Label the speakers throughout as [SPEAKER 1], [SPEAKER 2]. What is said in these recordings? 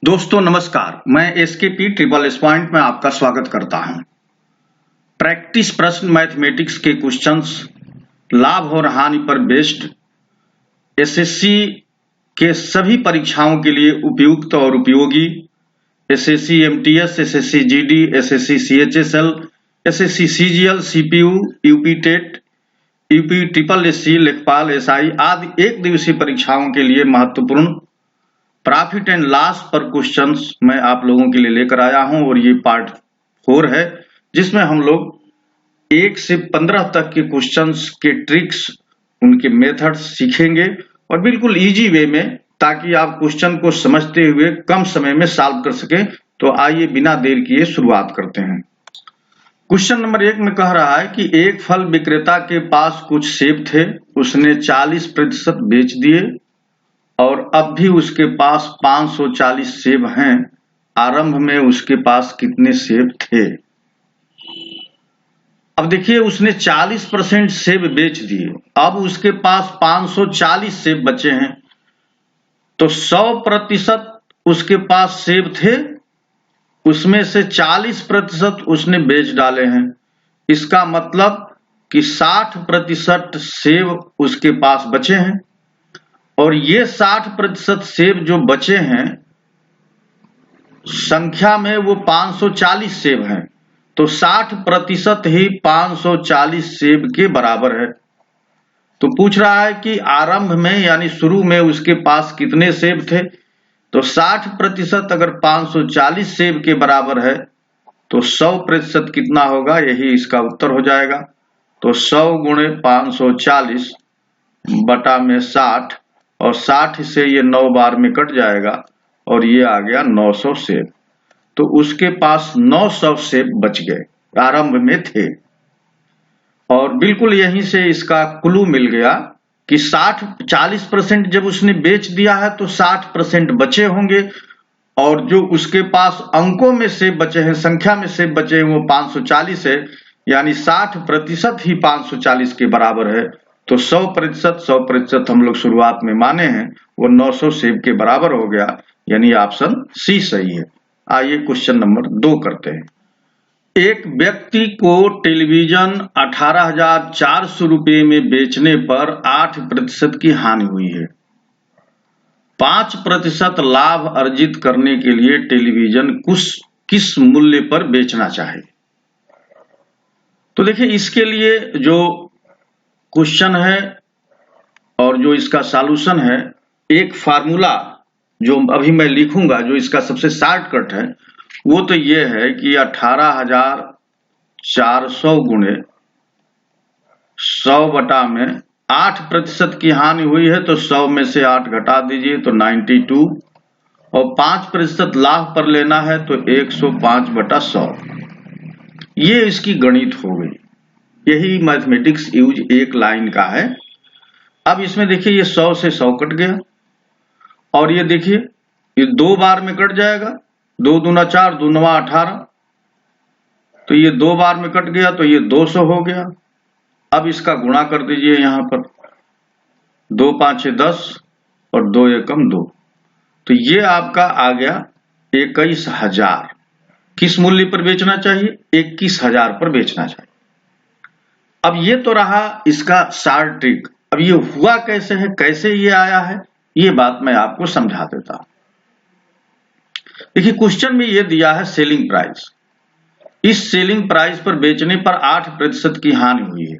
[SPEAKER 1] दोस्तों नमस्कार, मैं एसकेपी ट्रिपल एस पॉइंट में आपका स्वागत करता हूं। प्रैक्टिस प्रश्न मैथमेटिक्स के क्वेश्चंस लाभ और हानि पर बेस्ड एसएससी के सभी परीक्षाओं के लिए उपयुक्त और उपयोगी SSC MTS, SSC GD, SSC CHSL, SSC CGL, CPU, UP TET, UP triple SC, लेखपाल, एसआई आदि एक दिवसीय परीक्षाओं के लिए महत्वपूर्ण प्रॉफिट एंड लॉस पर क्वेश्चंस मैं आप लोगों के लिए लेकर आया हूं और ये पार्ट 4 है, जिसमें हम लोग 1 से 15 तक के क्वेश्चंस के ट्रिक्स, उनके मेथड्स सीखेंगे और बिल्कुल इजी वे में, ताकि आप क्वेश्चन को समझते हुए कम समय में सॉल्व कर सकें। तो आइए बिना देर किए शुरुआत करते हैं। क्वेश्चन नंबर 1 में कह रहा है कि एक फल विक्रेता के पास कुछ सेब थे, उसने 40% बेच दिए और अब भी उसके पास 540 सेब हैं। आरंभ में उसके पास कितने सेब थे? अब देखिए, उसने 40% सेब बेच दिए, अब उसके पास 540 सेब बचे हैं, तो 100% उसके पास सेब थे, उसमें से 40% उसने बेच डाले हैं। इसका मतलब कि 60% सेब उसके पास बचे हैं और ये 60% सेब जो बचे हैं, संख्या में वो 540 सेब हैं, तो 60% ही 540 सेब के बराबर है। तो पूछ रहा है कि आरंभ में यानी शुरू में उसके पास कितने सेब थे, तो 60% अगर 540 सेब के बराबर है तो 100% कितना होगा, यही इसका उत्तर हो जाएगा। तो 100 गुणे 540 बटा में 60 और 60 से ये 9 बार में कट जाएगा और ये आ गया 900 सेब। तो उसके पास 900 सेब बच गए, आरंभ में थे। और बिल्कुल यहीं से इसका क्लू मिल गया कि 40% जब उसने बेच दिया है तो 60% बचे होंगे और जो उसके पास अंकों में सेब बचे हैं, संख्या में सेब बचे हैं, वो 540 है, यानी 60% ही 540 के बराबर है। तो 100% हम लोग शुरुआत में माने हैं, वो 900 सेब के बराबर हो गया, यानी ऑप्शन सी सही है। आइए क्वेश्चन नंबर 2 करते हैं। एक व्यक्ति को टेलीविजन 18,400 रुपये में बेचने पर 8% की हानि हुई है। 5% लाभ अर्जित करने के लिए टेलीविजन किस मूल्य पर बेचना चाहिए? तो देखिए, इसके लिए जो क्वेश्चन है और जो इसका सॉल्यूशन है, एक फार्मूला जो अभी मैं लिखूंगा, जो इसका सबसे शॉर्टकट है, वो तो ये है कि 18,400 गुणे 100 बटा में 8% की हानि हुई है, तो 100 में से 8 घटा दीजिए तो 92, और 5% लाभ पर लेना है तो 105 बटा 100। ये इसकी गणित हो गई। यही मैथमेटिक्स यूज एक लाइन का है। अब इसमें देखिए, ये 100 से 100 कट गया और ये देखिए, ये 2 बार में कट जाएगा। 2 दूना 4, 2 नवा 18, तो ये 2 बार में कट गया, तो ये 200 हो गया। अब इसका गुणा कर दीजिए यहां पर, 2 5 10 और 2 एकम 2, तो ये आपका आ गया 21,000। किस मूल्य पर बेचना चाहिए? 21,000 पर बेचना चाहिए। अब ये तो रहा इसका शॉर्ट ट्रिक। अब ये हुआ कैसे है, कैसे ये आया है, ये बात मैं आपको समझा देता हूं। देखिए, क्वेश्चन में ये दिया है सेलिंग प्राइस। इस सेलिंग प्राइस पर बेचने पर 8% की हानि हुई है।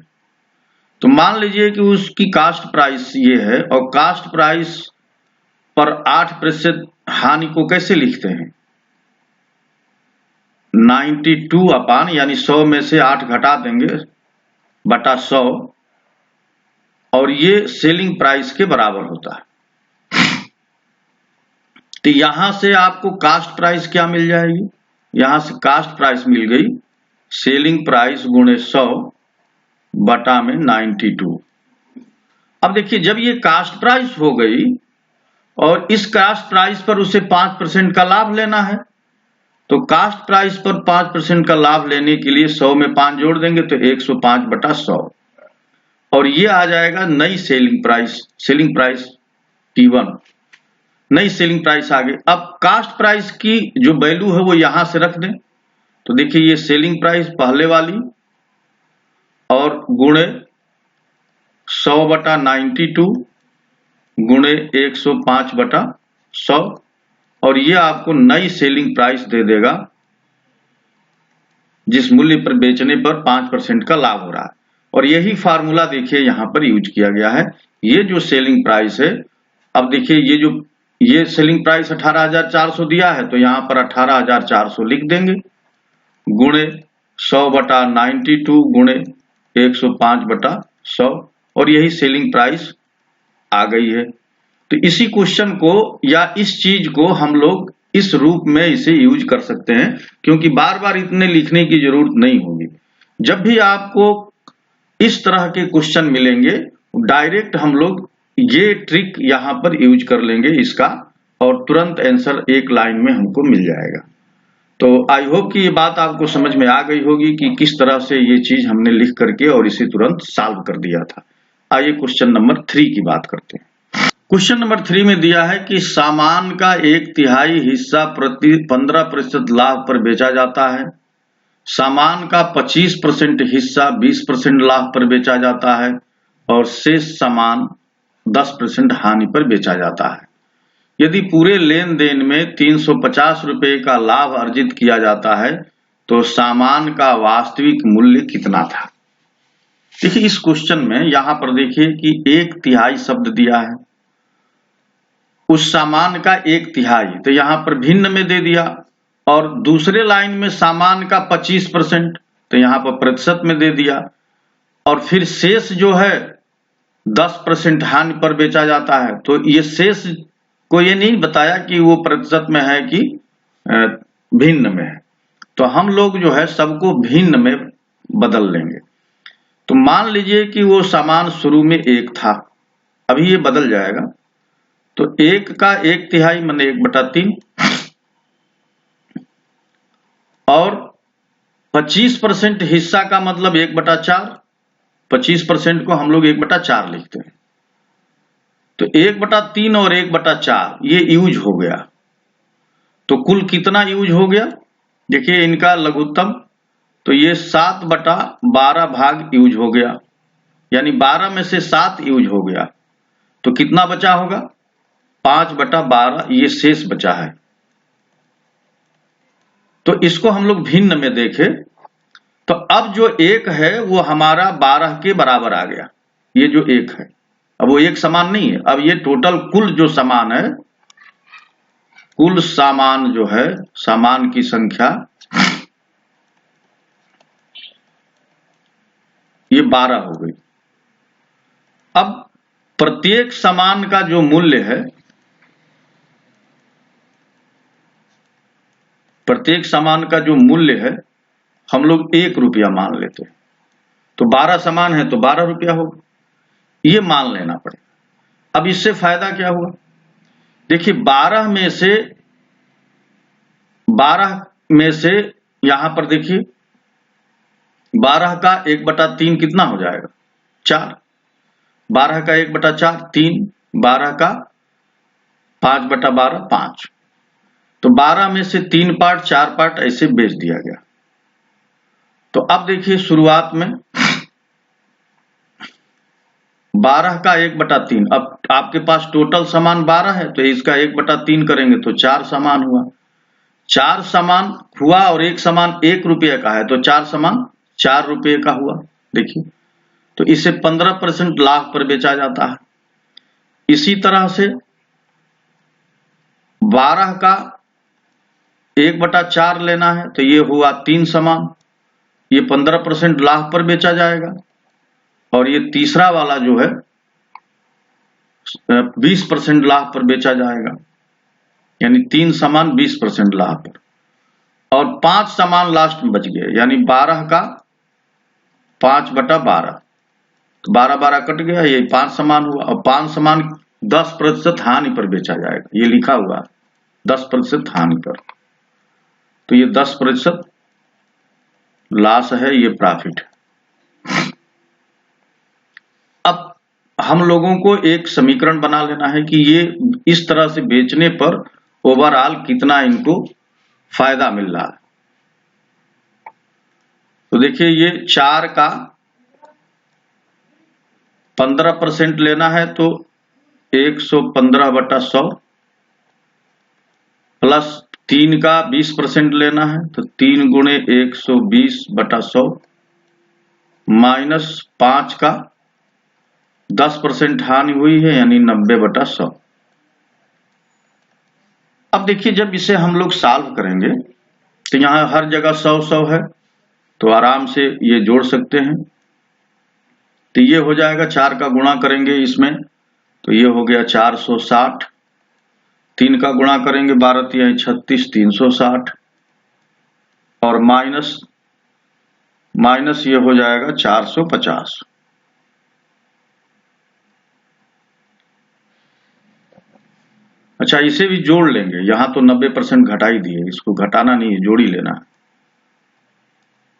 [SPEAKER 1] तो मान लीजिए कि उसकी कास्ट प्राइस ये है और कास्ट प्राइस पर 8% हानि को कैसे लिखते हैं? 92 अपान, यानी 100 में से 8 घटा देंगे बटा 100, और ये सेलिंग प्राइस के बराबर होता है। तो यहां से आपको कास्ट प्राइस क्या मिल जाएगी? यहां से कास्ट प्राइस मिल गई सेलिंग प्राइस गुणे 100 बटा में 92। अब देखिए, जब ये कास्ट प्राइस हो गई और इस कास्ट प्राइस पर उसे 5% का लाभ लेना है, तो कास्ट प्राइस पर 5% का लाभ लेने के लिए 100 में 5 जोड़ देंगे तो 105 बटा 100, और ये आ जाएगा नई सेलिंग प्राइस T1। नई सेलिंग प्राइस आ गई। अब कास्ट प्राइस की जो वैल्यू है वो यहां से रख दें, तो देखिए ये सेलिंग प्राइस पहले वाली और गुणे 100/92 गुणे 105/100, और ये आपको नई सेलिंग प्राइस दे देगा जिस मूल्य पर बेचने पर 5% का लाभ हो रहा है। और यही फार्मूला देखिए यहां पर यूज किया गया है। ये जो सेलिंग प्राइस है, अब देखिए ये सेलिंग प्राइस 18,400 दिया है, तो यहां पर 18,400 लिख देंगे गुणे 100/92 गुणे 105/100, और यही सेलिंग प्राइस आ गई है। तो इसी क्वेश्चन को या इस चीज को हम लोग इस रूप में इसे यूज कर सकते हैं, क्योंकि बार बार इतने लिखने की जरूरत नहीं होगी। जब भी आपको इस तरह के क्वेश्चन मिलेंगे, डायरेक्ट हम लोग ये ट्रिक यहां पर यूज कर लेंगे इसका, और तुरंत आंसर एक लाइन में हमको मिल जाएगा। तो आई होप कि ये बात आपको समझ में आ गई होगी कि किस तरह से ये चीज हमने लिख करके और इसे तुरंत सॉल्व कर दिया था। आइए क्वेश्चन नंबर 3 की बात करते हैं। क्वेश्चन नंबर 3 में दिया है कि सामान का 1/3 हिस्सा प्रति 15% लाभ पर बेचा जाता है, सामान का 25% हिस्सा 20% लाभ पर बेचा जाता है, और शेष सामान 10% हानि पर बेचा जाता है। यदि पूरे लेन देन में 350 रुपए का लाभ अर्जित किया जाता है तो सामान का वास्तविक मूल्य कितना था। देखिए इस क्वेश्चन में यहां पर देखिए कि 1/3 शब्द दिया है, उस सामान का 1/3, तो यहां पर भिन्न में दे दिया, और दूसरे लाइन में सामान का 25%, तो यहां पर प्रतिशत में दे दिया, और फिर शेष जो है 10% हानि पर बेचा जाता है। तो ये शेष को ये नहीं बताया कि वो प्रतिशत में है कि भिन्न में है, तो हम लोग जो है सबको भिन्न में बदल लेंगे। तो मान लीजिए कि वो सामान शुरू में 1 था, अभी ये बदल जाएगा, तो 1 का 1/3 माने 1/3, और 25% हिस्सा का मतलब 1/4, 25% को हम लोग 1/4 लिखते हैं। तो 1/3 और 1/4 ये यूज हो गया, तो कुल कितना यूज हो गया, देखिए इनका लघुत्तम, तो ये 7/12 भाग यूज हो गया, यानी 12 में से 7 यूज हो गया, तो कितना बचा होगा 5/12, ये शेष बचा है। तो इसको हम लोग भिन्न में देखें, तो अब जो 1 है वो हमारा 12 के बराबर आ गया, ये जो 1 है, अब वो एक समान नहीं है, अब ये टोटल कुल जो सामान है, कुल सामान जो है, सामान की संख्या ये 12 हो गई। अब प्रत्येक सामान का जो मूल्य है, प्रत्येक सामान का जो मूल्य है हम लोग 1 रुपया मान लेते हैं, तो 12 सामान है तो 12 रुपया होगा, ये मान लेना पड़ेगा। अब इससे फायदा क्या हुआ, देखिए 12 में से यहां पर देखिए 12 का 1/3 कितना हो जाएगा 4, 12 का 1/4 3, 12 का 5/12 5, तो 12 में से 3 पार्ट 4 पार्ट ऐसे बेच दिया गया। तो अब देखिए शुरुआत में 12 का 1/3, अब आपके पास टोटल सामान 12 है, तो इसका 1/3 करेंगे तो 4 सामान हुआ, 4 सामान हुआ, और एक सामान 1 रुपये का है, तो 4 सामान 4 रुपये का हुआ। देखिए तो इसे 15% लाभ पर बेचा जाता है। इसी तरह से 12 का 1/4 लेना है, तो ये हुआ 3 सामान, ये 15% लाभ पर बेचा जाएगा, और ये तीसरा वाला जो है 20% लाभ पर बेचा जाएगा, यानी 3 सामान 20% लाभ पर, और 5 सामान लास्ट में बच गए, यानी 12 का 5/12, तो 12 कट गया, ये 5 सामान हुआ, और 5 सामान 10% हानि पर बेचा जाएगा, ये लिखा हुआ है 10% हानि पर, तो ये 10% लॉस है, ये प्रॉफिट है। अब हम लोगों को एक समीकरण बना लेना है कि ये इस तरह से बेचने पर ओवरऑल कितना इनको फायदा मिल रहा है। तो देखिए ये 4 का 15% लेना है तो 115/100 प्लस 3 का 20% लेना है तो 3 गुणे 120/100 माइनस 5 का 10% हानि हुई है यानी 90/100। अब देखिए जब इसे हम लोग सॉल्व करेंगे तो यहाँ हर जगह 100 है तो आराम से ये जोड़ सकते हैं। तो ये हो जाएगा 4 का गुणा करेंगे इसमें तो ये हो गया 460, 3 का गुणा करेंगे 12 तिहाई 36 360 और माइनस ये हो जाएगा 450। अच्छा इसे भी जोड़ लेंगे, यहां तो 90% घटा ही दिए, इसको घटाना नहीं है, जोड़ ही लेना है।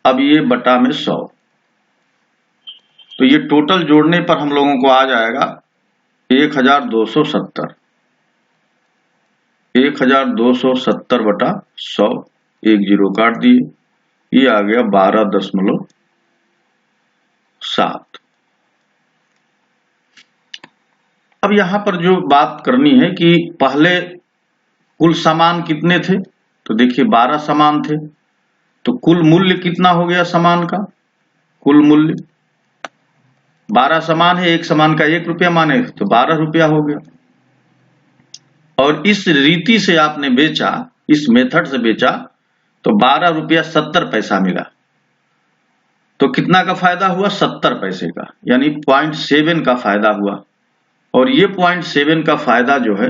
[SPEAKER 1] अब ये बटा में 100 तो ये टोटल जोड़ने पर हम लोगों को आ जाएगा 1270। 1270/100, एक जीरो काट दिए, ये आ गया 12.7। अब यहां पर जो बात करनी है कि पहले कुल सामान कितने थे, तो देखिए 12 सामान थे, तो कुल मूल्य कितना हो गया सामान का, कुल मूल्य 12 सामान है, एक सामान का 1 रुपया माने तो 12 रुपया हो गया। और इस रीति से आपने बेचा, इस मेथड से बेचा तो 12 रुपया 70 पैसा मिला। तो कितना का फायदा हुआ, 70 पैसे का, यानी 0.7 का फायदा हुआ। और ये 0.7 का फायदा जो है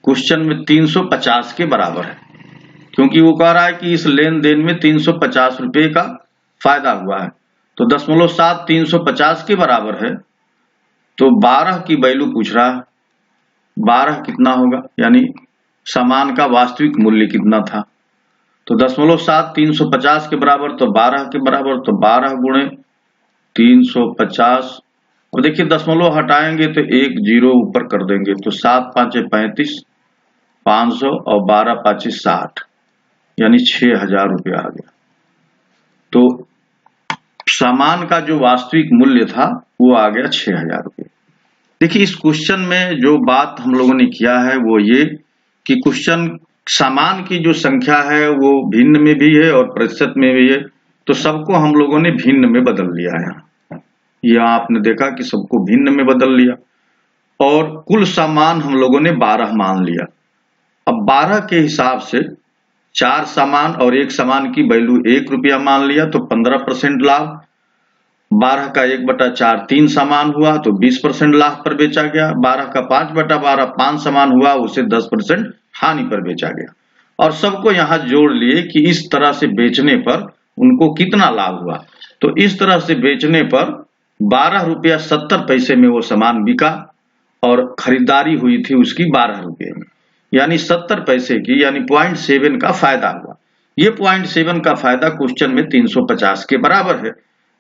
[SPEAKER 1] क्वेश्चन में 350 के बराबर है, क्योंकि वो कह रहा है कि इस लेन देन में 350 रुपये का फायदा हुआ है। तो 0.7 350 के बराबर है, तो 12 की वैल्यू पूछ रहा है, 12 कितना होगा, यानी सामान का वास्तविक मूल्य कितना था। तो 0.7 350 के बराबर तो 12 के बराबर, तो 12 गुणे 350। और देखिए दशमलव हटाएंगे तो एक जीरो ऊपर कर देंगे तो 7 5 35 500 और 12 5 60 यानी 6000 रुपया आ गया। तो सामान का जो वास्तविक मूल्य था वो आ गया 6000 रुपये। देखिए इस क्वेश्चन में जो बात हम लोगों ने किया है वो ये कि क्वेश्चन सामान की जो संख्या है वो भिन्न में भी है और प्रतिशत में भी है, तो सबको हम लोगों ने भिन्न में बदल लिया है। यहाँ आपने देखा कि सबको भिन्न में बदल लिया और कुल सामान हम लोगों ने 12 मान लिया। अब 12 के हिसाब से 4 सामान और एक सामान की वैल्यू 1 रुपया मान लिया तो 15% लाभ। 12 का 1/4 3 सामान हुआ तो 20% लाभ पर बेचा गया। 12 का 5/12 5 सामान हुआ, उसे 10% हानि पर बेचा गया। और सबको यहाँ जोड़ लिए कि इस तरह से बेचने पर उनको कितना लाभ हुआ। तो इस तरह से बेचने पर 12 रुपया 70 पैसे में वो सामान बिका और खरीदारी हुई थी उसकी 12 रुपये में, यानी 70 पैसे की, यानी 0.7 का फायदा हुआ। ये 0.7 का फायदा क्वेश्चन में 350 के बराबर है।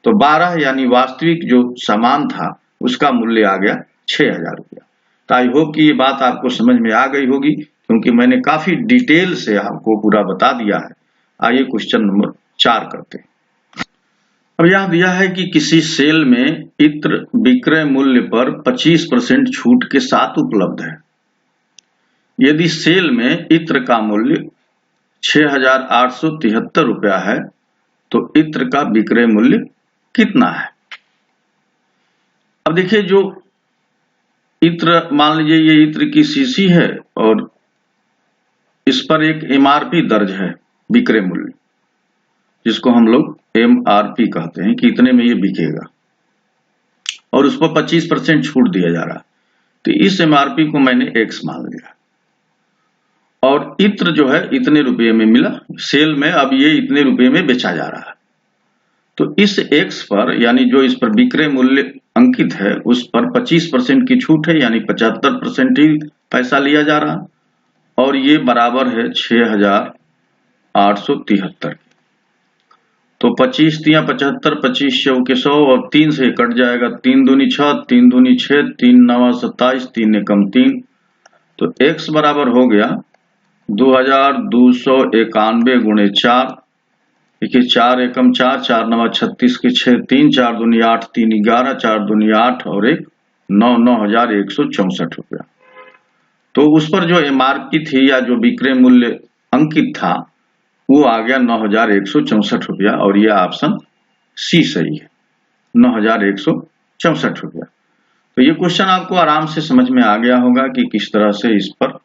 [SPEAKER 1] तो 12 यानी वास्तविक जो सामान था उसका मूल्य आ गया 6000 रुपया। तो आई होप कि ये बात आपको समझ में आ गई होगी, क्योंकि मैंने काफी डिटेल से आपको पूरा बता दिया है। आइए क्वेश्चन नंबर 4 करते हैं। अब यहां दिया है कि किसी सेल में इत्र विक्रय मूल्य पर 25% छूट के साथ उपलब्ध है। यदि सेल में इत्र का मूल्य 6873 रुपया है तो इत्र का विक्रय मूल्य कितना है। अब देखिए जो इत्र, मान लीजिए ये इत्र की शीशी है और इस पर एक MRP दर्ज है, विक्रय मूल्य, जिसको हम लोग MRP कहते हैं कि इतने में ये बिकेगा, और उस पर 25% छूट दिया जा रहा है। तो इस MRP को मैंने X मान लिया और इत्र जो है इतने रुपये में मिला सेल में, अब ये इतने रुपये में बेचा जा रहा है। तो इस X पर, यानी जो इस पर विक्रय मूल्य अंकित है उस पर 25% की छूट है, यानी 75% ही पैसा लिया जा रहा, और ये बराबर है 6873। तो 25 तिया 75, 25 चौके 100 और 3 से कट जाएगा। 3 दूनी 6, 3 दूनी 6, 3 नवा 27, 3 एकम 3, तो x बराबर हो गया 2291 गुणे 4। देखिए 4 एकम 4, 4 नवा 36 के 6, 3 4 दूनी 8, 3 11, 4 दूनी 8 और 1 9, 9164 रुपया। तो उस पर जो MRP थी या जो विक्रय मूल्य अंकित था वो आ गया 9164 रुपया, और ये ऑप्शन सी सही है, 9164 रुपया। तो ये क्वेश्चन आपको आराम से समझ में आ गया होगा कि किस तरह से इस पर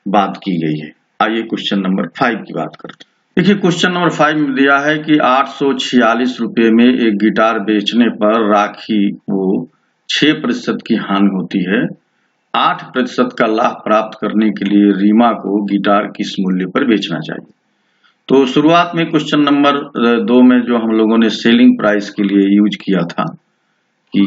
[SPEAKER 1] बात की गई है। आइए क्वेश्चन नंबर 5 की बात करते हैं। देखिए क्वेश्चन नंबर 5 में दिया है कि 846 रुपये में एक गिटार बेचने पर राखी को 6% की हानि होती है। 8% का लाभ प्राप्त करने के लिए रीमा को गिटार किस मूल्य पर बेचना चाहिए। तो शुरुआत में क्वेश्चन नंबर 2 में जो हम लोगों ने सेलिंग प्राइस के लिए यूज किया था कि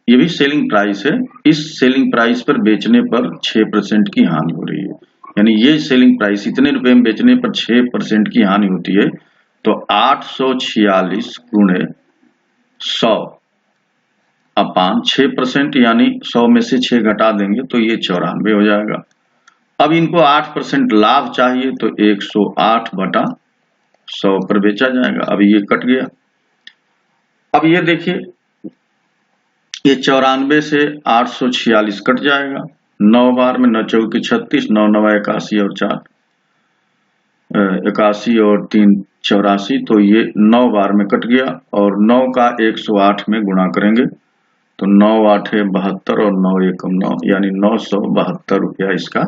[SPEAKER 1] ये भी सेलिंग प्राइस है, इस सेलिंग प्राइस पर बेचने पर 6% की हानि हो रही है, यानी ये सेलिंग प्राइस इतने रुपए में बेचने पर 6% की हानि होती है। तो 846 गुणे 100 अपान 6%, यानी 100 में से 6 घटा देंगे तो ये 94 हो जाएगा। अब इनको 8% लाभ चाहिए तो 108 बटा 100 पर बेचा जाएगा। अब ये कट गया। अब ये देखिए ये 94 से 846 कट जाएगा। 9 बार में 9 चौके 36, 9 नवा 81 और 4 81 और 3 84, तो ये 9 बार में कट गया। और 9 का 108 में गुणा करेंगे तो 9 8 72 और 9 एकम 9, यानी 972 रुपया इसका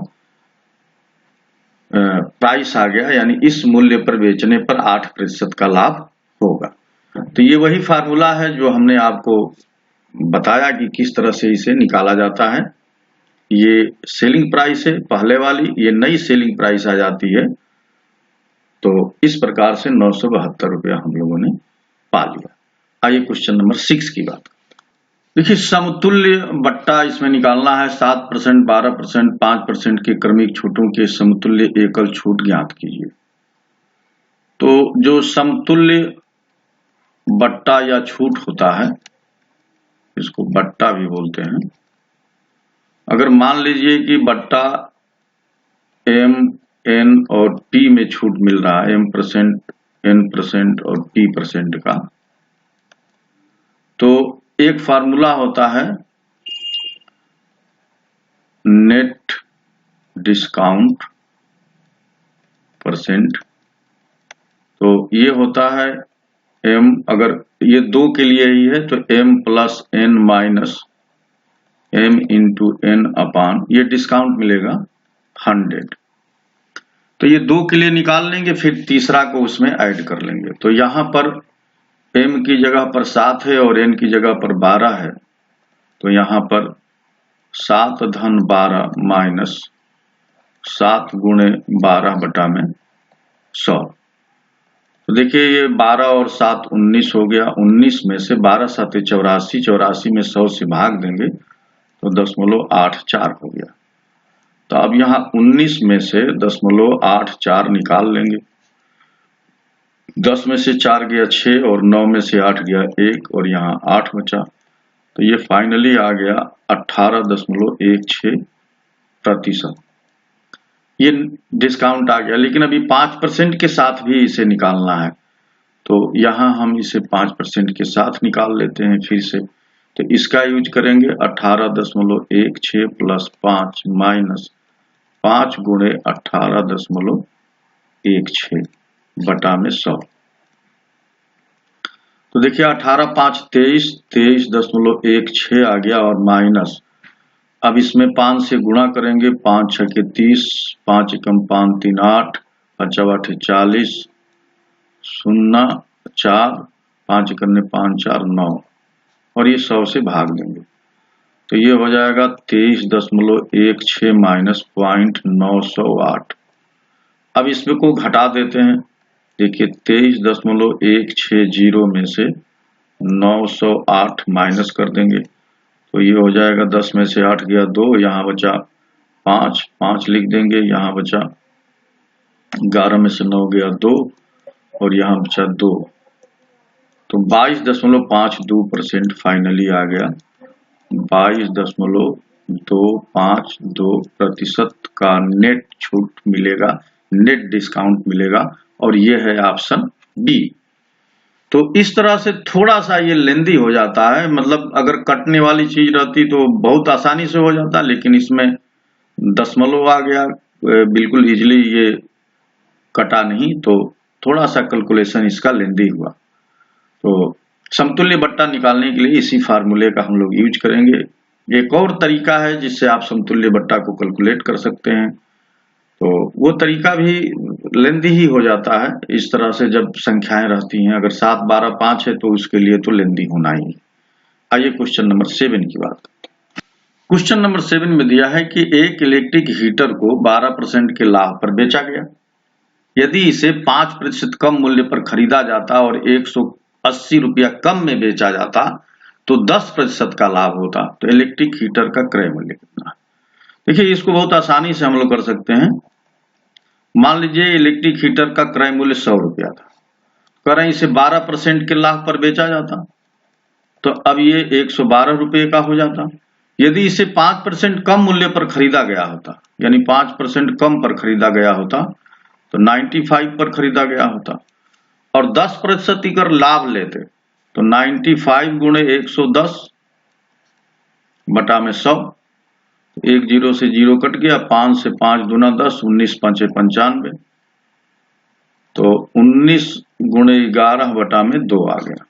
[SPEAKER 1] प्राइस आ गया, यानी इस मूल्य पर बेचने पर 8% का लाभ होगा। तो ये वही फार्मूला है जो हमने आपको बताया कि किस तरह से इसे निकाला जाता है। ये सेलिंग प्राइस है पहले वाली, ये नई सेलिंग प्राइस आ जाती है। तो इस प्रकार से 972 रुपया हम लोगों ने पा लिया। आइए क्वेश्चन नंबर 6 की बात। देखिए समतुल्य बट्टा इसमें निकालना है। 7%, 12%, 5% के क्रमिक छूटों के समतुल्य एकल छूट ज्ञात कीजिए। तो जो समतुल्य बट्टा या छूट होता है, इसको बट्टा भी बोलते हैं। अगर मान लीजिए कि बट्टा M, N और P में छूट मिल रहा है, M%, N% और P% का, तो एक फार्मूला होता है नेट डिस्काउंट परसेंट। तो ये होता है M, अगर ये 2 के लिए ही है तो M plus N minus M into N अपान, ये डिस्काउंट मिलेगा 100। तो ये 2 के लिए निकाल लेंगे, फिर तीसरा को उसमें ऐड कर लेंगे। तो यहाँ पर M की जगह पर 7 है और N की जगह पर 12 है, तो यहाँ पर 7 धन 12 माइनस 7 गुणे 12 बटा में 100। तो देखिए ये 12 और 7 19 हो गया। 19 में से 12 7 84, 84 में 100 से भाग देंगे तो 0.84 हो गया। तो अब यहाँ 19 में से 0.84 निकाल लेंगे। 10 में से 4 गया 6 और 9 में से 8 गया 1 और यहाँ 8 बचा, तो ये फाइनली आ गया 18.16%। ये डिस्काउंट आ गया, लेकिन अभी 5% के साथ भी इसे निकालना है। तो यहाँ हम इसे 5% के साथ निकाल लेते हैं फिर से। तो इसका यूज करेंगे 18.16 प्लस 5 माइनस 5 गुणे 18.16 बटा में 100। तो देखिए 18 5 23, 23.16 आ गया और माइनस, अब इसमें 5 से गुणा करेंगे, 5 6 के 30, 5 एकम 5 3 8, 5 8 40, 0 4, 5 एकम 5 4 9 और ये 100 से भाग देंगे। तो ये हो जाएगा 23.16 माइनस 0.908। अब इसमें को घटा देते हैं। देखिए 23.160 में से 908 माइनस कर देंगे तो ये हो जाएगा 10 में से 8 गया 2, यहाँ बचा 5, 5 लिख देंगे, यहाँ बचा 11 में से 9 गया 2 और यहाँ बचा 2, तो 22.52% फाइनली आ गया। 22.252% का नेट छूट मिलेगा, नेट डिस्काउंट मिलेगा, और ये है ऑप्शन बी। तो इस तरह से थोड़ा सा ये लेंदी हो जाता है, मतलब अगर कटने वाली चीज रहती तो बहुत आसानी से हो जाता, लेकिन इसमें दशमलव आ गया, बिल्कुल इजीली ये कटा नहीं, तो थोड़ा सा कैलकुलेशन इसका लेंदी हुआ। तो समतुल्य बट्टा निकालने के लिए इसी फार्मूले का हम लोग यूज करेंगे। एक और तरीका है जिससे आप समतुल्य बट्टा को कैलकुलेट कर सकते हैं, तो वो तरीका भी लेंदी ही हो जाता है। इस तरह से जब संख्याएं रहती हैं, अगर 7, 12, 5 है तो उसके लिए तो लेंदी होना ही है। आइए क्वेश्चन नंबर 7 की बात करते हैं। क्वेश्चन नंबर 7 में दिया है कि एक इलेक्ट्रिक हीटर को 12% के लाभ पर बेचा गया। यदि इसे 5% कम मूल्य पर खरीदा जाता और 180 रुपया कम में बेचा जाता तो 10% का लाभ होता, तो इलेक्ट्रिक हीटर का क्रय मूल्य कितना है? देखिए, इसको बहुत आसानी से हम लोग कर सकते हैं। मान लीजिए इलेक्ट्रिक हीटर का क्रय मूल्य 100 रुपया था, करें इसे 12% के लाभ पर बेचा जाता तो अब ये 112 रुपये का हो जाता। यदि इसे 5% कम मूल्य पर खरीदा गया होता, यानी 5% कम पर खरीदा गया होता, तो 95 पर खरीदा गया होता, और 10% अगर लाभ लेते तो 95 गुणे 110 बटा में 100, 1 जीरो से 0 कट गया, 5 से 5 दूना 10, 19 पंचे 95, तो 19 गुणे 11 बटा में 2 आ गया।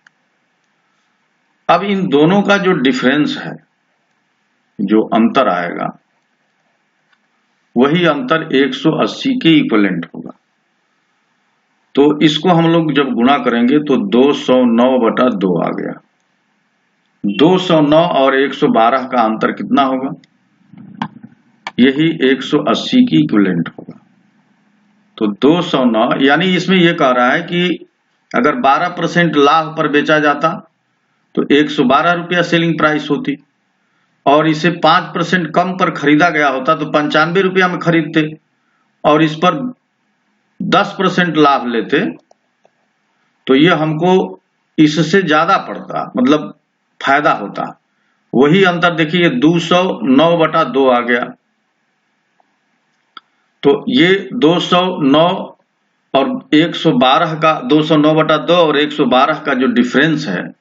[SPEAKER 1] अब इन दोनों का जो डिफरेंस है, जो अंतर आएगा, वही अंतर 180 के इक्विवेलेंट होगा। तो इसको हम लोग जब गुणा करेंगे तो 209/2 आ गया। 209 और 112 का अंतर कितना होगा? यही 180 की इक्विवेलेंट होगा। तो 209, यानी इसमें यह कह रहा है कि अगर 12% लाभ पर बेचा जाता तो 112 रुपया सेलिंग प्राइस होती, और इसे 5% कम पर खरीदा गया होता तो 95 रुपया में खरीदते, और इस पर 10% लाभ लेते तो ये हमको इससे ज्यादा पड़ता, मतलब फायदा होता। वही अंतर देखिए, 209/2 आ गया। तो ये 209 और 112 का, 209/2 और 112 का जो डिफरेंस है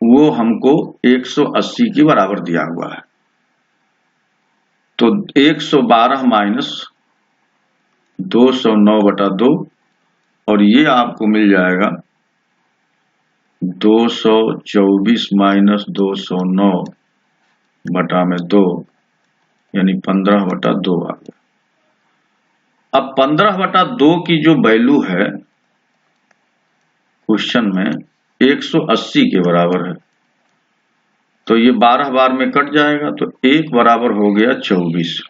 [SPEAKER 1] वो हमको 180 के बराबर दिया हुआ है। तो 112 माइनस 209/2, और ये आपको मिल जाएगा 224 माइनस 209/2, यानी 15/2 आ गया। अब 15/2 की जो वैल्यू है क्वेश्चन में 180 के बराबर है, तो ये 12 बार में कट जाएगा, तो 1 बराबर हो गया 24।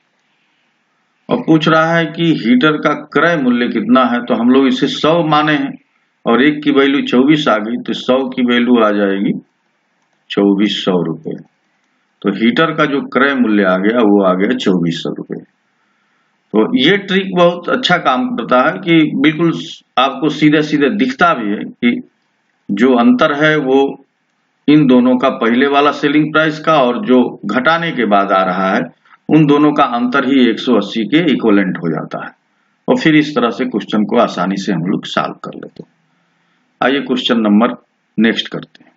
[SPEAKER 1] और पूछ रहा है कि हीटर का क्रय मूल्य कितना है, तो हम लोग इसे 100 माने हैं, और 1 की वैल्यू 24 आ गई, तो 100 की वैल्यू आ जाएगी 2400 रुपये। तो हीटर का जो क्रय मूल्य आ गया वो आ गया 2400 रुपये। तो ये ट्रिक बहुत अच्छा काम करता है कि बिल्कुल आपको सीधे सीधे दिखता भी है कि जो अंतर है वो इन दोनों का, पहले वाला सेलिंग प्राइस का और जो घटाने के बाद आ रहा है, उन दोनों का अंतर ही 180 के इक्विवेलेंट हो जाता है। और फिर इस तरह से क्वेश्चन को आसानी से हम लोग सॉल्व कर लेते हैं। आइए क्वेश्चन नंबर नेक्स्ट करते हैं।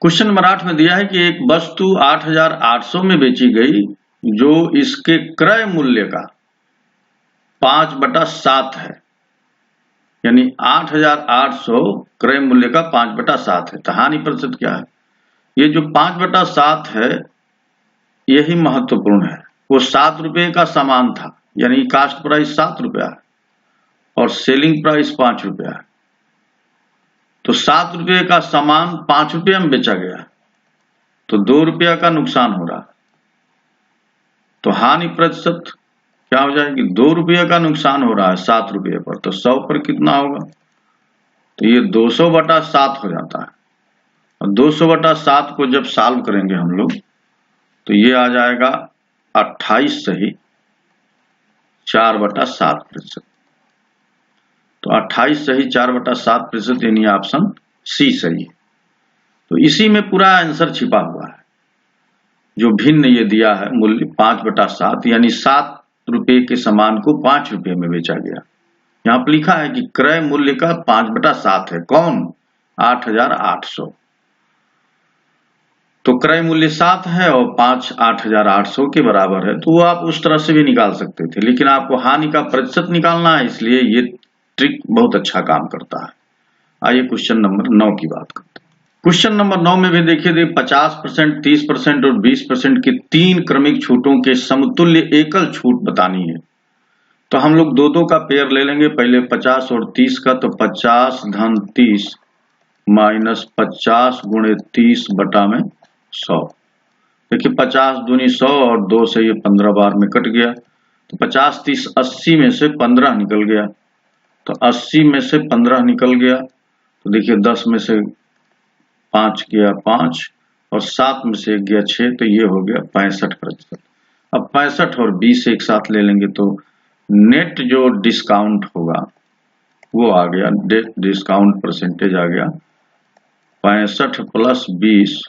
[SPEAKER 1] क्वेश्चन नंबर 8 में दिया है कि एक वस्तु 8800 में बेची गई जो इसके क्रय मूल्य का 5/7 है, यानी 8800 क्रय मूल्य का 5/7 है। तो हानि प्रतिशत क्या है? ये जो 5/7 है यही महत्वपूर्ण है। वो 7 रुपये का सामान था, यानी कास्ट प्राइस 7 रुपया है और सेलिंग प्राइस 5 रुपया है। तो 7 रुपये का सामान 5 रुपये में बेचा गया, तो 2 रुपया का नुकसान हो रहा। तो हानि प्रतिशत क्या हो जाएगी? 2 रुपये का नुकसान हो रहा है 7 रुपये पर, तो 100 पर कितना होगा? तो ये 200/7 हो जाता है। और 200/7 को जब सॉल्व करेंगे हम लोग तो ये आ जाएगा 28 सही 4/7%। तो 28 सही 4/7%, यानी ऑप्शन सी सही है। तो इसी में पूरा आंसर छिपा हुआ है। जो भिन्न ये दिया है मूल्य 5/7 यानी 7 रुपए के सामान को 5 रुपए में बेचा गया। यहाँ पर लिखा है कि क्रय मूल्य का 5/7 है। कौन? 8,800। तो क्रय मूल्य 7 है और 5 8,800 के बराबर है। तो वो आप उस तरह से भी निकाल सकते थे, लेकिन आपको हानि का प्रतिशत निकालना है, इसलिए ये ट्रिक बहुत अच्छा काम करता है। आइए क्वेश्चन नंबर 9 की बात करते हैं। क्वेश्चन नंबर 9 में भी देखिए 50%, 30% और 20% की 3 क्रमिक छूटों के समतुल्य एकल छूट बतानी है। तो हम लोग दो का पेयर ले लेंगे, पहले 50 और 30 का। तो 50 धन 30 माइनस 50 गुणे 30 बटा में 100। देखिए 50 दूनी 100 और 2 से ये 15 बार में कट गया। तो 50 30 80 में से 15 निकल गया। तो 80 में से 15 निकल गया। तो देखिए 10 में से 5 गया 5 और 7 में से 1 गया 6। तो ये हो गया 65%। अब 65 और 20 एक साथ ले लेंगे तो नेट जो डिस्काउंट होगा वो आ गया, डिस्काउंट परसेंटेज आ गया 65 प्लस 20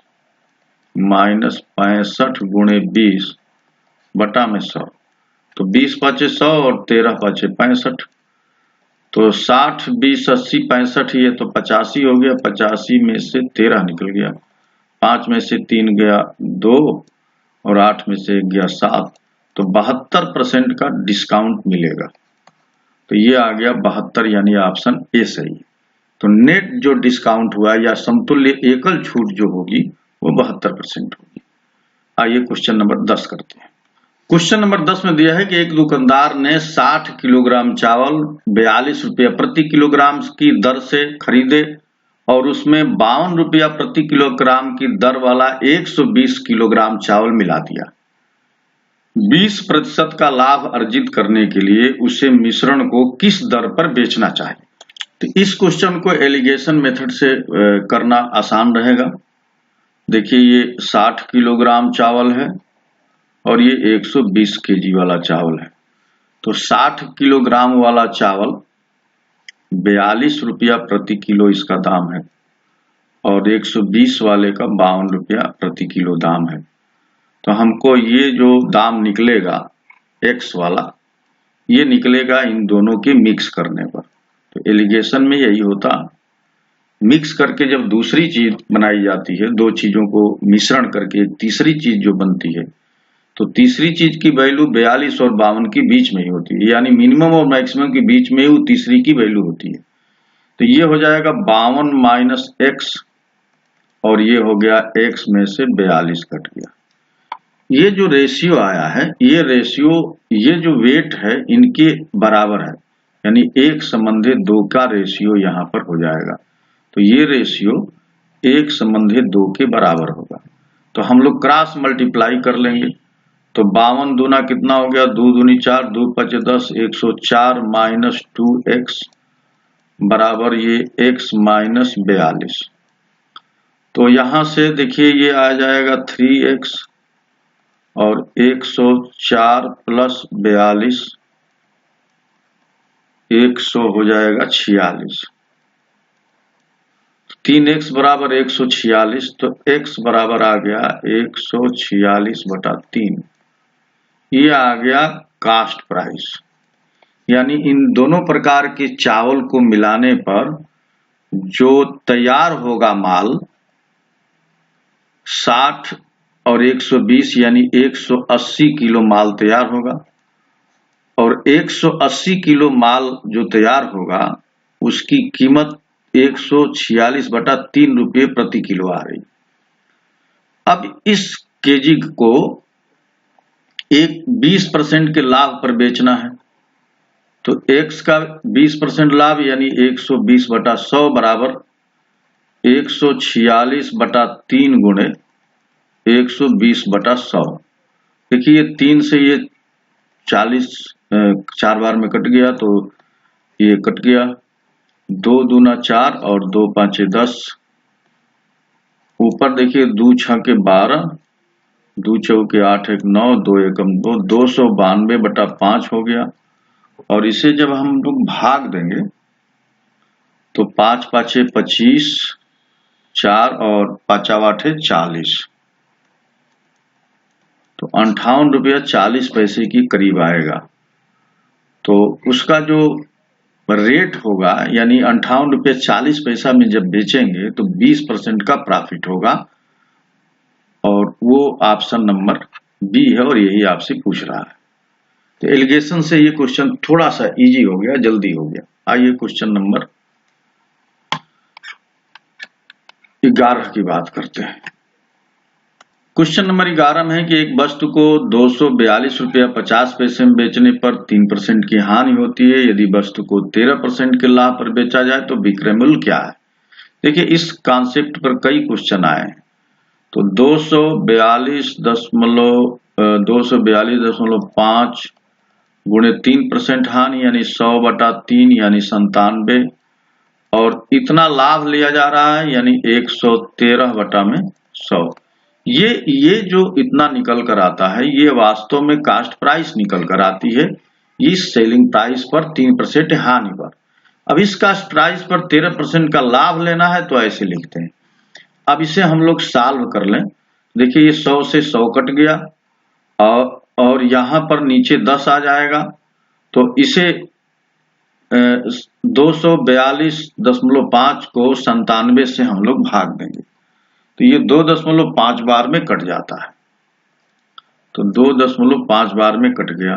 [SPEAKER 1] माइनस 65 गुणे 20 बटा में 100। तो 20 पाँचे 100 और 13 पाँचे 65। तो 60 20 80 65, ये तो 85 हो गया। 85 में से 13 निकल गया। 5 में से 3 गया 2 और 8 में से 1 गया 7। तो 72% का डिस्काउंट मिलेगा। तो ये आ गया 72 यानी ऑप्शन ए सही है। तो नेट जो डिस्काउंट हुआ या समतुल्य एकल छूट जो होगी वो 72% होगी। आइए क्वेश्चन नंबर 10 करते हैं। क्वेश्चन नंबर 10 में दिया है कि एक दुकानदार ने 60 किलोग्राम चावल 42 रुपया प्रति किलोग्राम की दर से खरीदे और उसमें 52 रुपया प्रति किलोग्राम की दर वाला 120 किलोग्राम चावल मिला दिया। 20% का लाभ अर्जित करने के लिए उसे मिश्रण को किस दर पर बेचना चाहिए? तो इस क्वेश्चन को एलिगेशन मेथड से करना आसान रहेगा। देखिए ये 60 किलोग्राम चावल है और ये 120 केजी वाला चावल है। तो 60 किलोग्राम वाला चावल 42 रुपया प्रति किलो इसका दाम है और 120 वाले का 52 रुपया प्रति किलो दाम है। तो हमको ये जो दाम निकलेगा एक्स वाला, ये निकलेगा इन दोनों के मिक्स करने पर। तो एलिगेशन में यही होता, मिक्स करके जब दूसरी चीज बनाई जाती है, दो चीजों को मिश्रण करके एक तीसरी चीज जो बनती है, तो तीसरी चीज की वैल्यू 42 और 52 के बीच में ही होती है, यानी मिनिमम और मैक्सिमम के बीच में ही वो तीसरी की वैल्यू होती है। तो ये हो जाएगा 52 माइनस एक्स और ये हो गया एक्स में से 42 कट गया। ये जो रेशियो आया है, ये रेशियो, ये जो वेट है इनके बराबर है, यानी 1:2 का रेशियो यहाँ पर हो जाएगा। तो ये रेशियो 1:2 के बराबर होगा। तो हम लोग क्रॉस मल्टीप्लाई कर लेंगे। तो 52 दूना कितना हो गया, 2 दूनी 4, 2 5 10, 104 माइनस 2x बराबर ये x माइनस 42। तो यहां से देखिए ये आ जाएगा 3x और 104 प्लस 42 100 हो जाएगा 46। 3x बराबर 146। तो x बराबर आ गया 146/3। ये आ गया कास्ट प्राइस, यानी इन दोनों प्रकार के चावल को मिलाने पर जो तैयार होगा माल 60 और 120 यानी 180 किलो माल तैयार होगा और 180 किलो माल जो तैयार होगा उसकी कीमत 146/3 रुपये प्रति किलो आ रही। अब इस केजी को एक 20% के लाभ पर बेचना है। तो x का 20% लाभ यानी 120/100 बराबर 146/3 गुणे 120/100। देखिए 3 से ये 40 4 बार में कट गया, तो ये कट गया। 2 दूना 4 और 2 पाँचे 10। ऊपर देखिए 2 छके 12, 2 चौके 8 1 9, 2 एकम 2, 292/5 हो गया। और इसे जब हम लोग भाग देंगे तो 5 पाँचे 25 4 और 5 8 है 40, तो 58 रुपया 40 पैसे की करीब आएगा। तो उसका जो रेट होगा यानी 58 रुपये 40 पैसा में जब बेचेंगे तो 20% का प्रॉफिट होगा, और वो ऑप्शन नंबर बी है और यही आपसे पूछ रहा है। तो एलिगेशन से ये क्वेश्चन थोड़ा सा इजी हो गया, जल्दी हो गया। आइए क्वेश्चन नंबर 11 की बात करते हैं। क्वेश्चन नंबर 11 में है कि एक वस्तु को 242 रुपया 50 पैसे में बेचने पर 3% की हानि होती है। यदि वस्तु को 13% के लाभ पर बेचा जाए तो विक्रय मूल्य क्या है? देखिए, इस कॉन्सेप्ट पर कई क्वेश्चन आए हैं। तो 242.5 गुणे 3% हानि यानी 100/3 यानी 97, और इतना लाभ लिया जा रहा है यानी 113/100। ये जो इतना निकल कर आता है ये वास्तव में कास्ट प्राइस निकल कर आती है इस सेलिंग प्राइस पर 3% हानि पर। अब इस कास्ट प्राइस पर 13% का लाभ लेना है तो ऐसे लिखते हैं। अब इसे हम लोग सॉल्व कर लें। देखिए, ये 100 से 100 कट गया और यहाँ पर नीचे 10 आ जाएगा, तो इसे 242.5 को 97 से हम लोग भाग देंगे, तो ये 2.5 बार में कट जाता है। तो 2.5 बार में कट गया।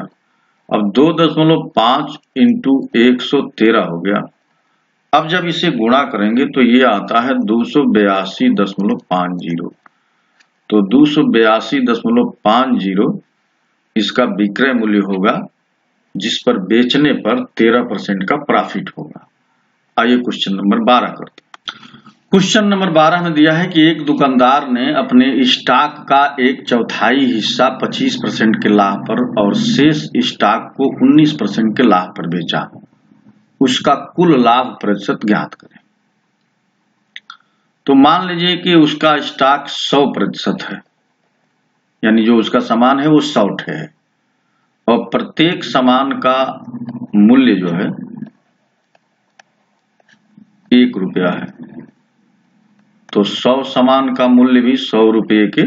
[SPEAKER 1] अब 2.5 इंटू 113 हो गया। अब जब इसे गुणा करेंगे तो ये आता है 282.50। तो 282.50 इसका विक्रय मूल्य होगा, जिस पर बेचने पर 13% का प्रॉफिट होगा। आइए क्वेश्चन नंबर 12 करते हैं। क्वेश्चन नंबर 12 में दिया है कि एक दुकानदार ने अपने स्टॉक का 1/4 हिस्सा 25% के लाभ पर और शेष स्टॉक को 19% के लाभ पर बेचा। उसका कुल लाभ प्रतिशत ज्ञात करें। तो मान लीजिए कि उसका स्टॉक 100% है, यानी जो उसका सामान है वो 100 है, और प्रत्येक सामान का मूल्य जो है 1 रुपया है। तो 100 सामान का मूल्य भी 100 रुपये के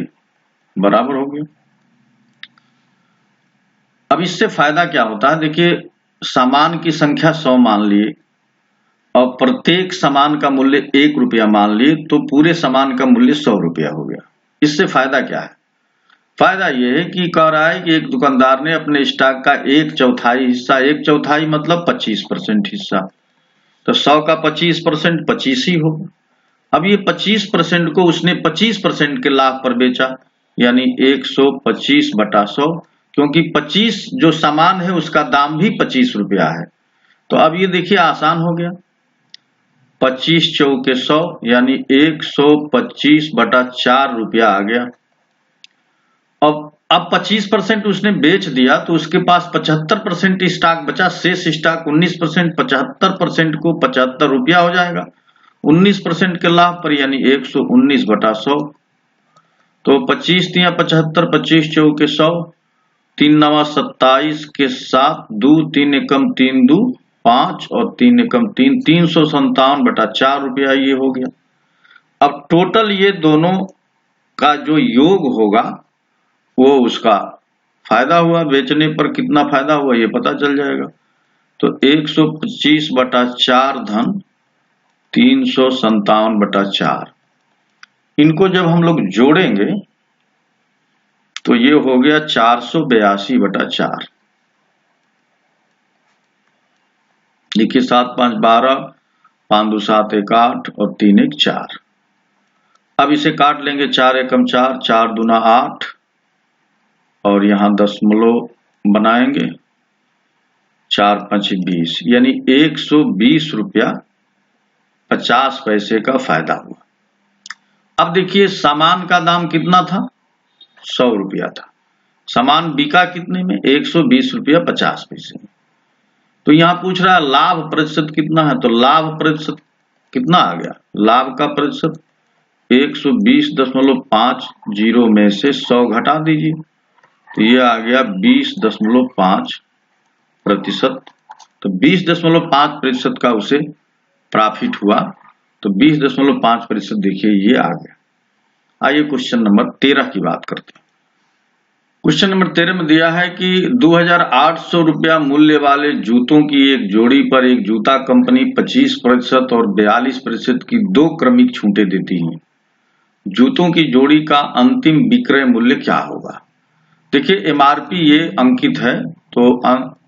[SPEAKER 1] बराबर हो गया। अब इससे फायदा क्या होता है? देखिए, सामान की संख्या 100 मान लिए और प्रत्येक सामान का मूल्य 1 रुपया मान लिए, तो पूरे सामान का मूल्य 100 रुपया हो गया। इससे फायदा क्या है? फायदा यह है कि कह रहा है कि एक दुकानदार ने अपने स्टॉक का 1/4 हिस्सा, 1/4 मतलब 25% हिस्सा, तो 100 का 25% 25 ही होगा। अब ये 25% को उसने 25% के लाभ पर बेचा, यानी 125/100, क्योंकि 25 जो सामान है उसका दाम भी 25 रुपया है। तो अब ये देखिए आसान हो गया, 25 चौके 100 यानी 125/4 रुपया आ गया। अब 25% उसने बेच दिया तो उसके पास 75% स्टॉक बचा, शेष स्टॉक 19%, 75% को 75 रुपया हो जाएगा 19% के लाभ पर, यानी 119/100। तो 25 तिया 75, 25 चौके 100, 3 9 27 के साथ 2 3 एकम 3 2 5 और 3 एकम 3 357/4 रुपया ये हो गया। अब टोटल ये दोनों का जो योग होगा वो उसका फायदा हुआ, बेचने पर कितना फायदा हुआ ये पता चल जाएगा। तो 125/4 धन 357/4, इनको जब हम लोग जोड़ेंगे तो ये हो गया 482/4। देखिए 7 5 12, 5 2 7 1 8 और 3 1 4। अब इसे काट लेंगे, 4 एकम 4, 4 दूना 8 और यहाँ दशमलव बनाएंगे, 4 5 20, यानी 120 रुपया 50 पैसे का फायदा हुआ। अब देखिए सामान का दाम कितना था? 100 रुपया था। सामान बिका कितने में? 120 रुपया 50 पैसे में। तो यहाँ पूछ रहा है लाभ प्रतिशत कितना है, तो लाभ प्रतिशत कितना आ गया? लाभ का प्रतिशत 120.50 में से 100 घटा दीजिए, तो ये आ गया 20.5%। तो 20.5% का उसे प्रॉफिट हुआ। तो 20.5% देखिए ये आ गया। आइए क्वेश्चन नंबर 13 की बात करते हैं। क्वेश्चन नंबर 13 में दिया है कि 2,800 रुपया मूल्य वाले जूतों की एक जोड़ी पर एक जूता कंपनी 25% और 42% की 2 क्रमिक छूटें देती है। जूतों की जोड़ी का अंतिम विक्रय मूल्य क्या होगा? देखिए एमआरपी ये अंकित है, तो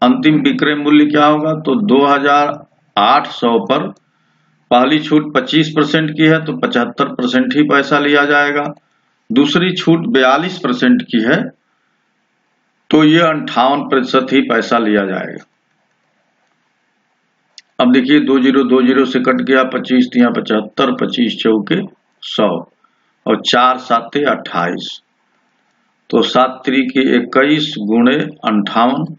[SPEAKER 1] अंतिम विक्रय मूल्य क्या होगा? तो 2,800 पर पहली छूट 25% की है तो 75% ही पैसा लिया जाएगा। दूसरी छूट 42% की है तो ये 58% ही पैसा लिया जाएगा। अब देखिए 20 से कट गया 25 तिया 75, 25 चौके 100 और 4 साते 28, तो 7 त्रिके 21 गुणे 58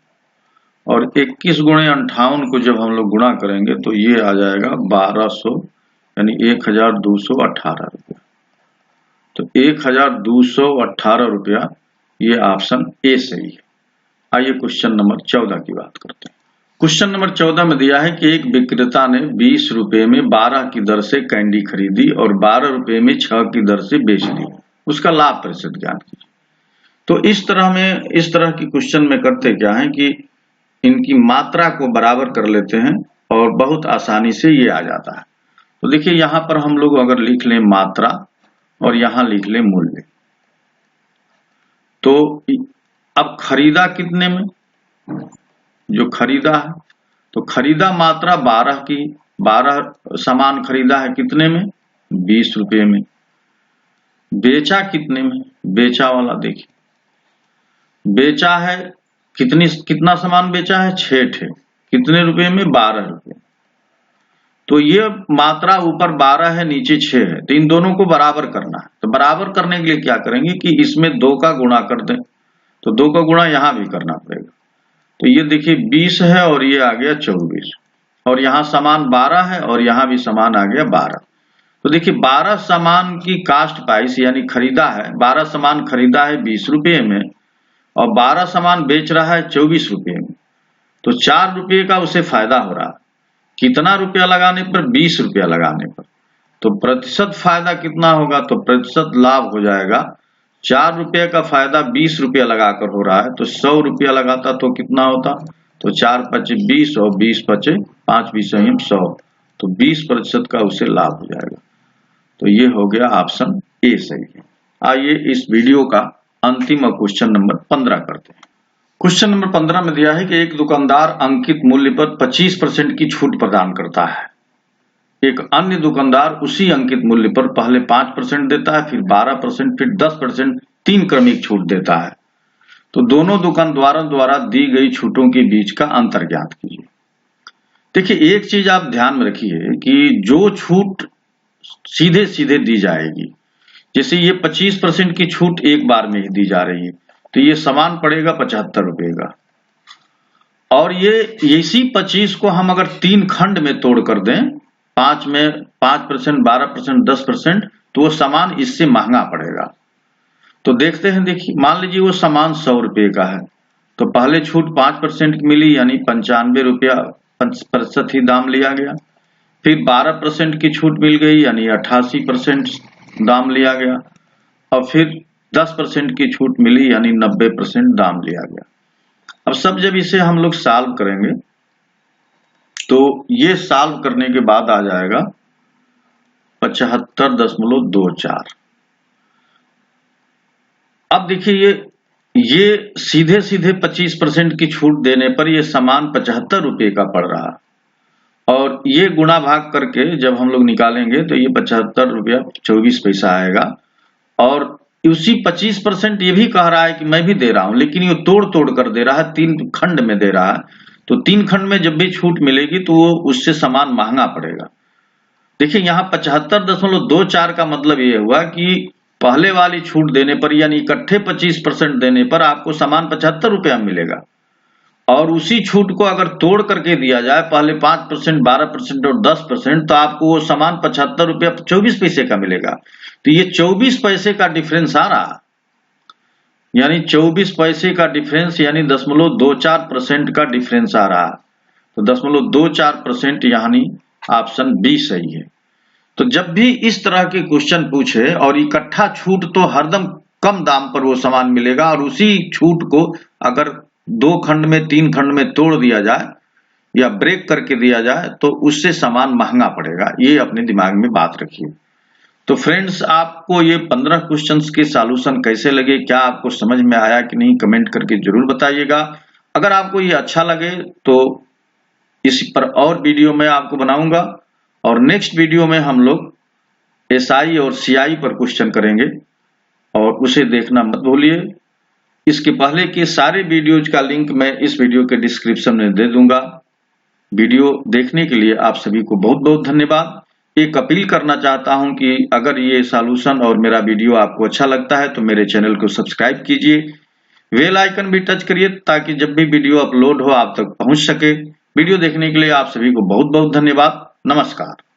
[SPEAKER 1] और 21 गुणे 58 को जब हम लोग गुणा करेंगे तो ये आ जाएगा 1200 यानी 1218 रुपया। तो 1218 रुपया ये ऑप्शन ए सही है। आइए क्वेश्चन नंबर 14 की बात करते हैं। क्वेश्चन नंबर 14 में दिया है कि एक विक्रेता ने 20 रुपए में 12 की दर से कैंडी खरीदी और 12 रुपए में 6 की दर से बेच दी। उसका लाभ प्रतिशत ज्ञात कीजिए। तो इस तरह की क्वेश्चन में करते क्या है कि इनकी मात्रा को बराबर कर लेते हैं और बहुत आसानी से ये आ जाता है। तो देखिए यहाँ पर हम लोग अगर लिख लें मात्रा और यहाँ लिख लें मूल्य, तो अब खरीदा कितने में? जो खरीदा है तो खरीदा मात्रा 12 की, 12 सामान खरीदा है कितने में? 20 रुपये में। बेचा कितने में? बेचा वाला देखिए, बेचा है कितना सामान बेचा है? 6 ठे। कितने रुपए में? 12 रुपये। तो ये मात्रा ऊपर 12 है नीचे 6 है, तो इन दोनों को बराबर करना है। तो बराबर करने के लिए क्या करेंगे कि इसमें 2 का गुणा कर दें, तो 2 का गुणा यहां भी करना पड़ेगा। तो ये देखिए 20 है और ये आ गया 24 और यहाँ सामान 12 है और यहाँ भी सामान आ गया 12। तो देखिए 12 सामान की कास्ट प्राइस यानी खरीदा है, 12 सामान खरीदा है 20 रुपये में और 12 सामान बेच रहा है 24 रुपये में, तो 4 रुपये का उसे फायदा हो रहा है। कितना रुपया लगाने पर? 20 रुपया लगाने पर। तो प्रतिशत फायदा कितना होगा? तो प्रतिशत लाभ हो जाएगा 4 रुपये का फायदा 20 रुपया लगाकर हो रहा है, तो 100 रुपया लगाता तो कितना होता? तो 4 पचे 20 और 20 पचे 5 20 100, तो 20% का उसे लाभ हो जाएगा। तो ये हो गया ऑप्शन ए सही है। आइए इस वीडियो का अंतिम और क्वेश्चन नंबर 15 करते हैं। क्वेश्चन नंबर 15 में दिया है कि एक दुकानदार अंकित मूल्य पर 25% की छूट प्रदान करता है। एक अन्य दुकानदार उसी अंकित मूल्य पर पहले 5% देता है, फिर 12%, फिर 10%, 3 क्रमिक छूट देता है। तो दोनों दुकानदारों द्वारा दी गई छूटों के बीच का अंतर ज्ञात कीजिए। देखिए एक चीज आप ध्यान में रखिए कि जो छूट सीधे सीधे दी जाएगी, जैसे ये 25% की छूट एक बार में ही दी जा रही है, तो ये सामान पड़ेगा 75 रुपए का, और ये इसी 25 को हम अगर 3 खंड में तोड़ कर दें, 5 में 5%, 12%, 10%, तो वो सामान इससे महंगा पड़ेगा। तो देखते हैं, देखिए मान लीजिए वो सामान 100 रुपये का है, तो पहले छूट 5% की मिली यानी 95 रुपया प्रतिशत ही दाम लिया गया। फिर 12% की छूट मिल गई यानी 88% दाम लिया गया, और फिर 10% की छूट मिली यानी 90% दाम लिया गया। अब सब जब इसे हम लोग सॉल्व करेंगे तो ये सॉल्व करने के बाद आ जाएगा 75.24। अब देखिए ये सीधे सीधे 25% की छूट देने पर ये सामान 75 रुपये का पड़ रहा, और ये गुणा भाग करके जब हम लोग निकालेंगे तो ये 75 रुपया 24 पैसा आएगा। और उसी 25% ये भी कह रहा है कि मैं भी दे रहा हूं, लेकिन ये तोड़ तोड़ कर दे रहा है, 3 खंड में दे रहा है। तो 3 खंड में जब भी छूट मिलेगी तो वो उससे सामान महंगा पड़ेगा। देखिए यहाँ 75.24 का मतलब ये हुआ कि पहले वाली छूट देने पर यानी इकट्ठे 25% देने पर आपको सामान 75 रुपया मिलेगा, और उसी छूट को अगर तोड़ करके दिया जाए पहले 5%, 12% और 10%, तो आपको वो सामान 75 रुपया 24 पैसे का मिलेगा। तो ये 24 पैसे का डिफरेंस आ रहा, यानी 24 पैसे का डिफरेंस यानी 0.24% का डिफरेंस आ रहा। तो 0.24% यानी ऑप्शन बी सही है। तो जब भी इस तरह के क्वेश्चन पूछे और इकट्ठा छूट तो हरदम कम दाम पर वो सामान मिलेगा, और उसी छूट को अगर 2 खंड में 3 खंड में तोड़ दिया जाए या ब्रेक करके दिया जाए तो उससे सामान महंगा पड़ेगा। ये अपने दिमाग में बात रखिए। तो फ्रेंड्स, आपको ये 15 क्वेश्चंस के सॉल्यूशन कैसे लगे, क्या आपको समझ में आया कि नहीं, कमेंट करके जरूर बताइएगा। अगर आपको ये अच्छा लगे तो इस पर और वीडियो मैं आपको बनाऊंगा, और नेक्स्ट वीडियो में हम लोग एसआई और सीआई पर क्वेश्चन करेंगे, और उसे देखना मत भूलिए। इसके पहले के सारे वीडियोज का लिंक मैं इस वीडियो के डिस्क्रिप्शन में दे दूंगा। वीडियो देखने के लिए आप सभी को बहुत बहुत धन्यवाद। एक अपील करना चाहता हूं कि अगर ये सॉल्यूशन और मेरा वीडियो आपको अच्छा लगता है तो मेरे चैनल को सब्सक्राइब कीजिए, बेल आइकन भी टच करिए ताकि जब भी वीडियो अपलोड हो आप तक पहुंच सके। वीडियो देखने के लिए आप सभी को बहुत बहुत धन्यवाद। नमस्कार।